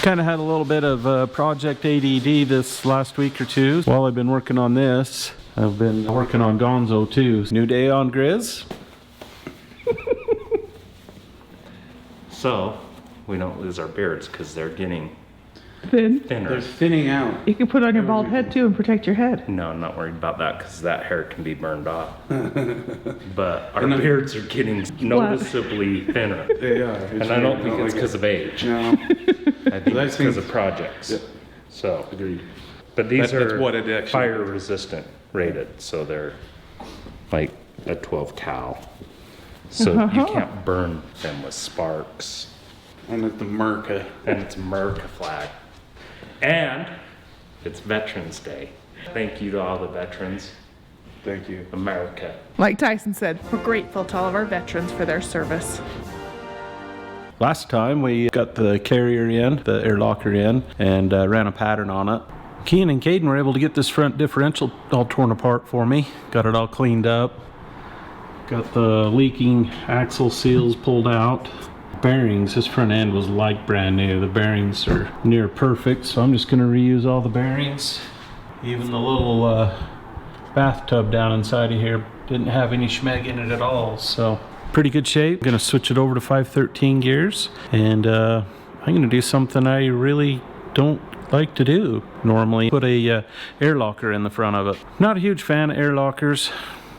Kind of had a little bit of project ADD this last week or two. While I've been working on this, I've been working on Gonzo too. New day on Griz. So we don't lose our beards because they're getting Thin. thinner. They're thinning out. You can put on your bald head too and protect your head. No, I'm not worried about that because that hair can be burned off. But our beards are getting noticeably thinner. They are. And I don't think it's because of age. No. I think it's because of projects. Yeah. So, Agreed. but these That's are what it actually fire resistant rated, so they're like a 12 cal. So you can't burn them with sparks. And it's the Merca. And it's America flag. And it's Veterans Day. Thank you to all the veterans. Thank you. America. Like Tyson said, we're grateful to all of our veterans for their service. Last time we got the carrier in, the air locker in, and ran a pattern on it. Kean and Caden were able to get this front differential all torn apart for me. Got it all cleaned up. Got the leaking axle seals pulled out. Bearings, this front end was like brand new. The bearings are near perfect, so I'm just going to reuse all the bearings. Even the little bathtub down inside of here didn't have any schmeg in it at all, so pretty good shape. I'm going to switch it over to 513 gears, and I'm going to do something I really don't like to do normally. Put a air locker in the front of it. Not a huge fan of air lockers.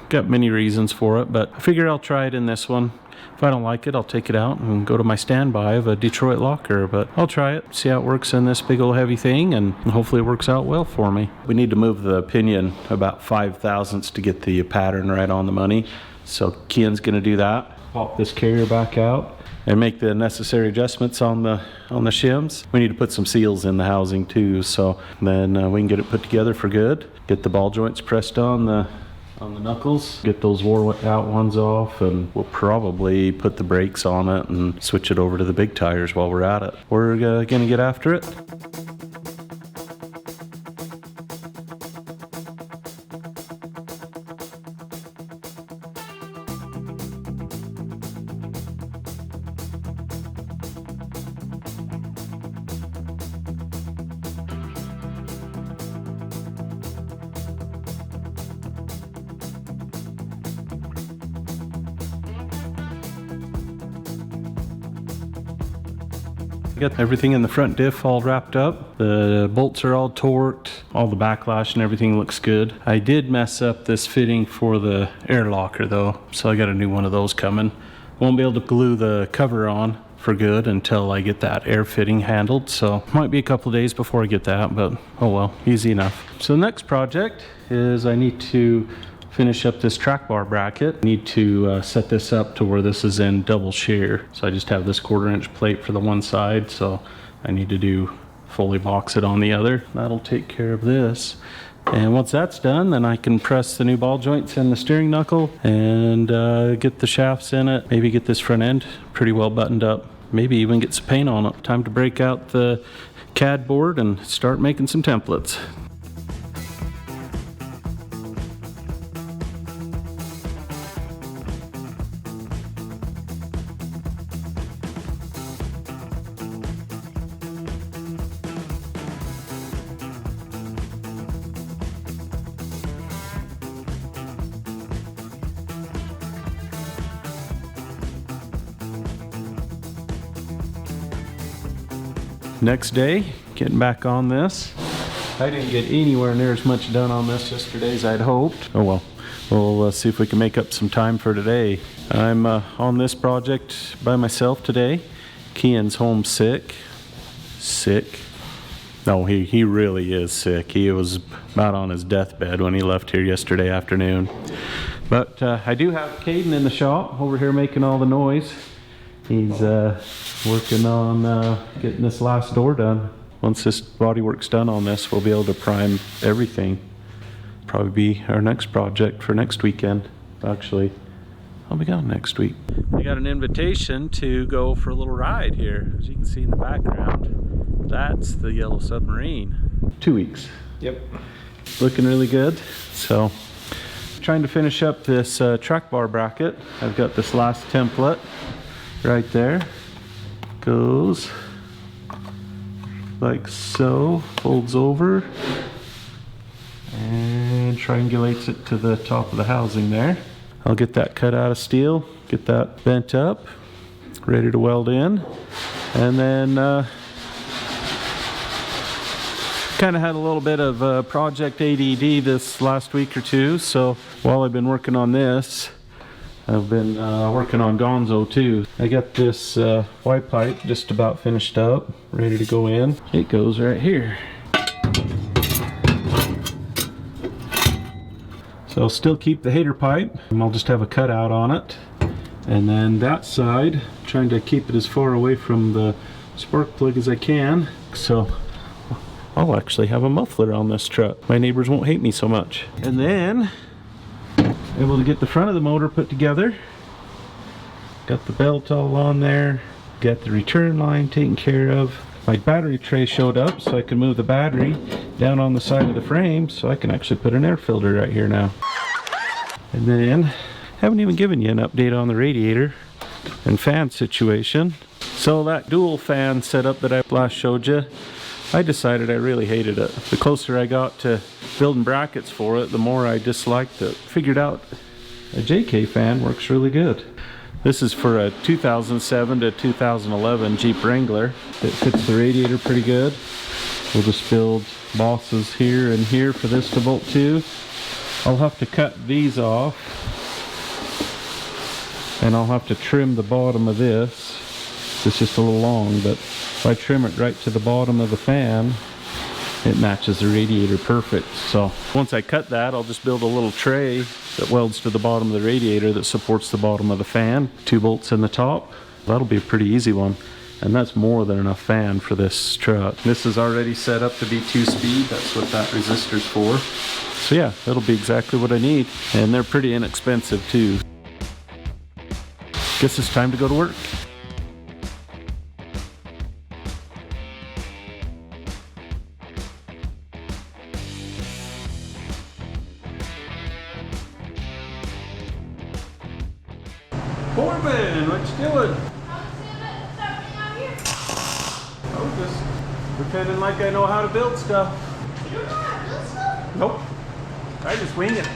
Got many reasons for it, but I figure I'll try it in this one. If I don't like it, I'll take it out and go to my standby of a Detroit locker, but I'll try it, see how it works in this big old heavy thing, and hopefully it works out well for me. We need to move the pinion about 5 thousandths to get the pattern right on the money, so Kian's gonna do that. Pop this carrier back out and make the necessary adjustments on the shims. We need to put some seals in the housing too, so then we can get it put together for good. Get the ball joints pressed on the knuckles, get those wore out ones off, and we'll probably put the brakes on it and switch it over to the big tires while we're at it. We're gonna get after it. Got everything in the front diff all wrapped up. The bolts are all torqued. All the backlash and everything looks good. I did mess up this fitting for the air locker though, so I got a new one of those coming. Won't be able to glue the cover on for good until I get that air fitting handled, so might be a couple of days before I get that, but oh well, easy enough. So the next project is I need to finish up this track bar bracket. Need to set this up to where this is in double shear. So I just have this 1/4 inch plate for the one side, so I need to fully box it on the other. That'll take care of this. And once that's done, then I can press the new ball joints in the steering knuckle and get the shafts in it. Maybe get this front end pretty well buttoned up. Maybe even get some paint on it. Time to break out the CAD board and start making some templates. Next day, getting back on this. I didn't get anywhere near as much done on this yesterday as I'd hoped. Oh well, we'll see if we can make up some time for today. I'm on this project by myself today. Kian's home sick. No, he really is sick. He was about on his deathbed when he left here yesterday afternoon. But I do have Caden in the shop over here making all the noise. He's working on getting this last door done. Once this bodywork's done on this, we'll be able to prime everything. Probably be our next project for next weekend. Actually, I'll be gone next week. I got an invitation to go for a little ride here. As you can see in the background, that's the yellow submarine. 2 weeks. Yep. Looking really good. So, trying to finish up this track bar bracket. I've got this last template right there. Goes like so, folds over and triangulates it to the top of the housing there. I'll get that cut out of steel, get that bent up, ready to weld in, and then kind of had a little bit of project ADD this last week or two, so while I've been working on this, I've been working on Gonzo too. I got this white pipe just about finished up, ready to go in. It goes right here. So I'll still keep the hater pipe, and I'll just have a cutout on it. And then that side, trying to keep it as far away from the spark plug as I can. So I'll actually have a muffler on this truck. My neighbors won't hate me so much. And then, able to get the front of the motor put together. Got the belt all on there. Got the return line taken care of. My battery tray showed up, so I can move the battery down on the side of the frame, so I can actually put an air filter right here now. And then, haven't even given you an update on the radiator and fan situation. So that dual fan setup that I last showed you, I decided I really hated it. The closer I got to building brackets for it, the more I disliked it. Figured out a JK fan works really good. This is for a 2007 to 2011 Jeep Wrangler. It fits the radiator pretty good. We'll just build bosses here and here for this to bolt to. I'll have to cut these off, and I'll have to trim the bottom of this. It's just a little long, but if I trim it right to the bottom of the fan, it matches the radiator perfect. So once I cut that, I'll just build a little tray that welds to the bottom of the radiator that supports the bottom of the fan. 2 bolts in the top. That'll be a pretty easy one. And that's more than enough fan for this truck. This is already set up to be 2-speed. That's what that resistor's for. So yeah, that'll be exactly what I need. And they're pretty inexpensive too. Guess it's time to go to work. Corbin, what you doing? Oh, just pretending like I know how to build stuff. You don't know how to build stuff? Nope. I just wing it.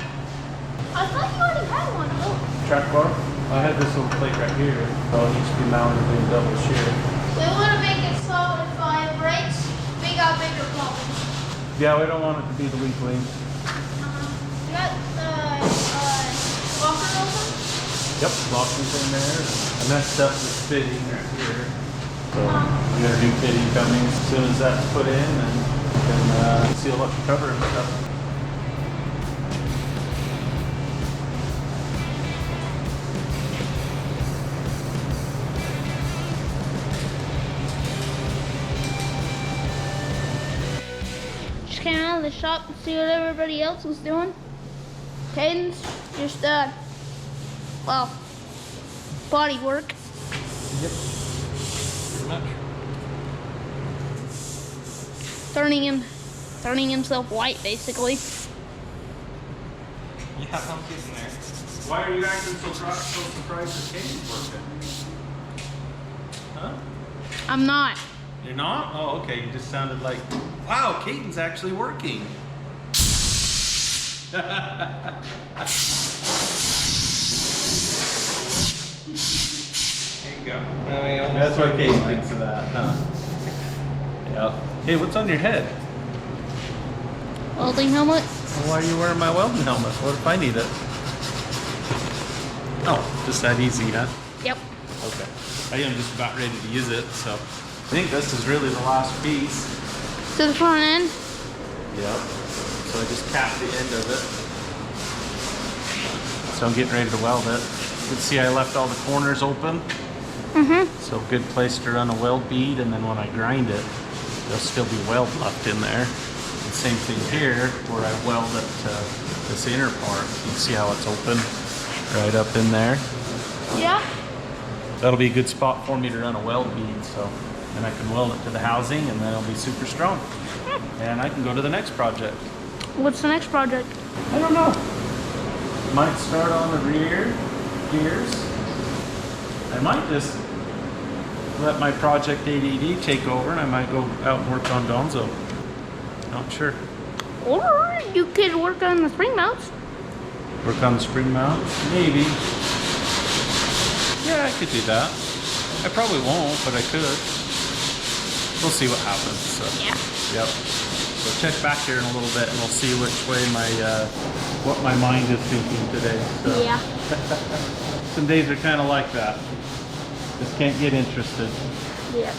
I thought you already had one. Oh. Track bar? I had this little plate right here. Oh, it needs to be mounted in double shear. We want to make it solid if it breaks. We got bigger problems. Yeah, we don't want it to be the weak link. You got the locker open? Yep, locker's in there. And that stuff is fitting right here. So we got a new fitting coming. As soon as that's put in, and we can seal up the cover and stuff. Just came out of the shop to see what everybody else was doing. Cadence, just well, body work. Yep. Pretty much. Turning himself white, basically. Yeah, I'm getting there. Why are you acting so surprised that Katie's working? Huh? I'm not. You're not? Oh, okay. You just sounded like, wow, Caden's actually working. There you go. That's why Caden thinks of that, huh? Yep. Hey, what's on your head? Welding helmet. Well, why are you wearing my welding helmet? What if I need it? Oh, just that easy, huh? Yep. Okay. I am just about ready to use it, so I think this is really the last piece. To the front end. Yep. So I just capped the end of it. So I'm getting ready to weld it. You can see I left all the corners open. So good place to run a weld bead, and then when I grind it, there'll still be weld left in there. And same thing here, where I weld it to this inner part. You can see how it's open right up in there. Yeah. That'll be a good spot for me to run a weld bead, so then I can weld it to the housing, and then it'll be super strong. And I can go to the next project. What's the next project? I don't know. Might start on the rear gears. I might just let my project ADD take over and I might go out and work on Gonzo. Not sure. Or you could work on the spring mounts. Work on the spring mounts? Maybe. Yeah, I could do that. I probably won't, but I could. We'll see what happens. So. Yeah. Yep. So check back here in a little bit and we'll see which way what my mind is thinking today. So. Yeah. Some days are kind of like that. Just can't get interested. Yeah.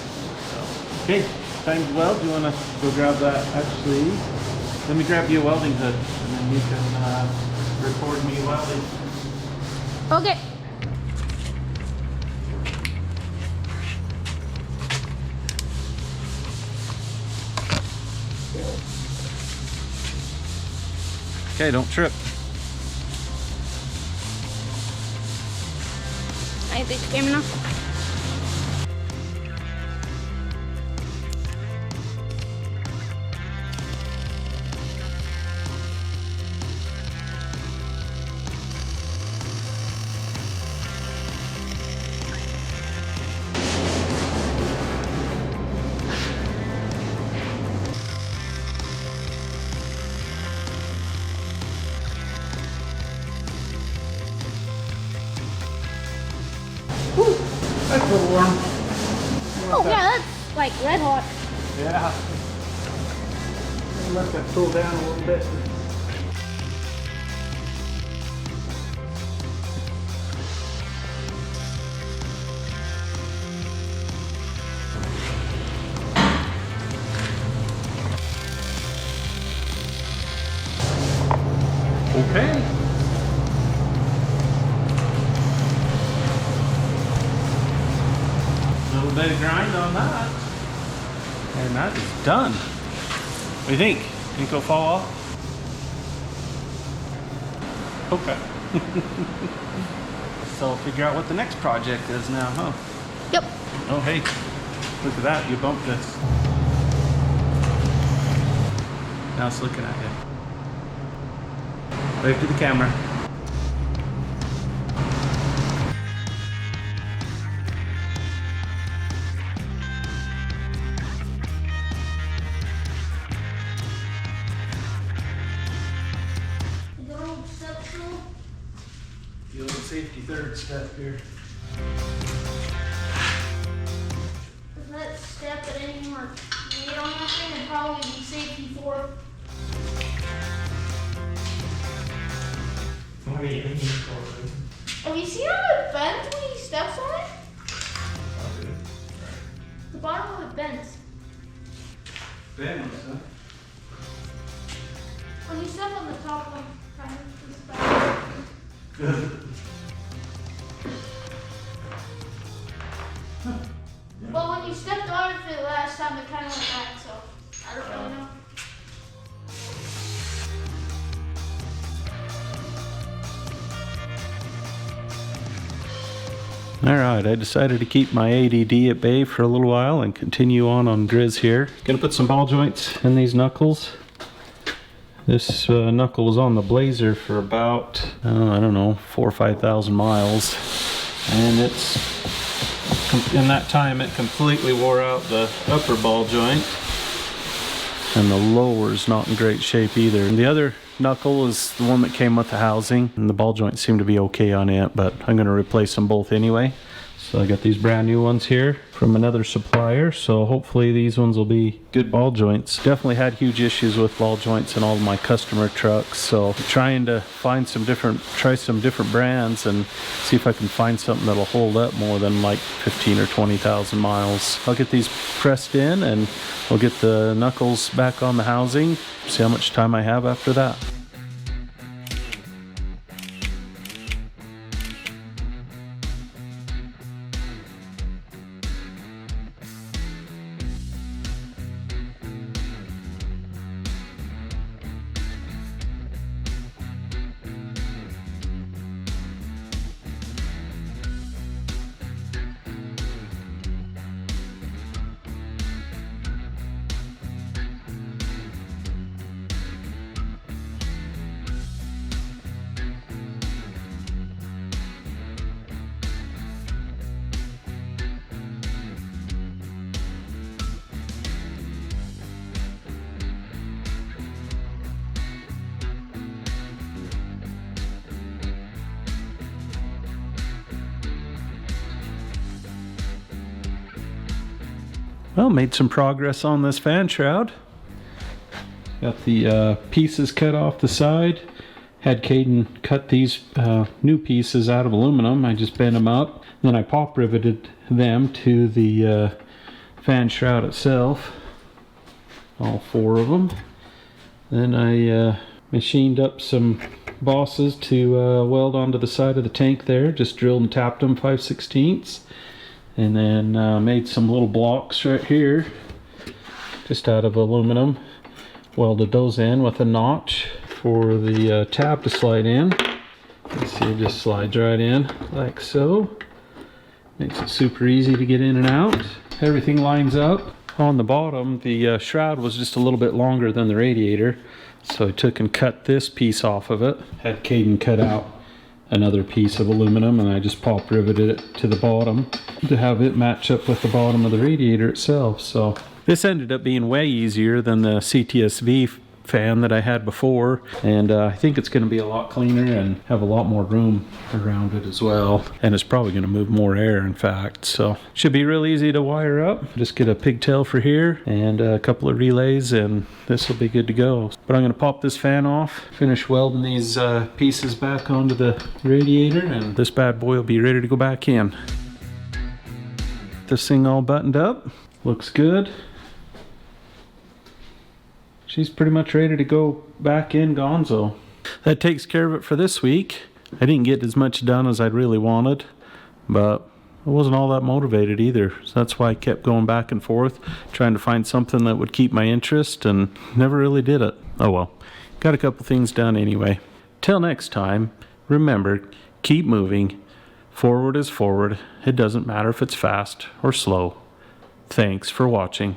Okay, time to weld. Do you want to go grab that? Actually, let me grab you a welding hood and then you can record me welding. Okay. Okay, don't trip. I think it's game enough. That's a little warm. Oh yeah, that's like red hot. Yeah. Let that cool down a little bit. Okay. A little bit of grind on that. And that is done. What do you think? Think it'll fall off? Okay. So figure out what the next project is now, huh? Yep. Oh, hey. Look at that. You bumped this. Now it's looking at you. Wave to the camera. The old safety third step here. Let's step it anymore. We don't have to, it'd probably be safety 4. Have you seen how it bends when he steps on it? The bottom of it bends. Bends, huh? When you step on the top one, kind of just back. Well, when you stepped on it for the last time, it kind of went back, so I don't really know. Alright, I decided to keep my ADD at bay for a little while and continue on Griz here. Gonna put some ball joints in these knuckles. This knuckle was on the Blazer for about, I don't know, 4,000 or 5,000 miles. And in that time it completely wore out the upper ball joint. And the lower's not in great shape either. And the other knuckle is the one that came with the housing. And the ball joints seem to be okay on it, but I'm gonna replace them both anyway. So I got these brand new ones here from another supplier, so hopefully these ones will be good ball joints. Definitely had huge issues with ball joints in all of my customer trucks, so I'm trying to try some different brands and see if I can find something that'll hold up more than like 15 or 20,000 miles. I'll get these pressed in and we'll get the knuckles back on the housing, see how much time I have after that. Well, made some progress on this fan shroud. Got the pieces cut off the side. Had Caden cut these new pieces out of aluminum. I just bent them up. Then I pop riveted them to the fan shroud itself. All 4 of them. Then I machined up some bosses to weld onto the side of the tank there. Just drilled and tapped them 5/16. And then made some little blocks right here, just out of aluminum. Welded those in with a notch for the tab to slide in. You see, it just slides right in like so. Makes it super easy to get in and out. Everything lines up. On the bottom, the shroud was just a little bit longer than the radiator, so I took and cut this piece off of it. Had Caden cut out another piece of aluminum, and I just pop riveted it to the bottom to have it match up with the bottom of the radiator itself. So this ended up being way easier than the CTSV fan that I had before, and I think it's going to be a lot cleaner and have a lot more room around it as well, and it's probably going to move more air, in fact. So should be real easy to wire up. Just get a pigtail for here and a couple of relays, and this will be good to go. But I'm going to pop this fan off, finish welding these pieces back onto the radiator, and this bad boy will be ready to go back in. This thing all buttoned up, looks good. She's pretty much ready to go back in Gonzo. That takes care of it for this week. I didn't get as much done as I'd really wanted, but I wasn't all that motivated either. So that's why I kept going back and forth, trying to find something that would keep my interest, and never really did it. Oh well, got a couple things done anyway. Till next time, remember, keep moving. Forward is forward. It doesn't matter if it's fast or slow. Thanks for watching.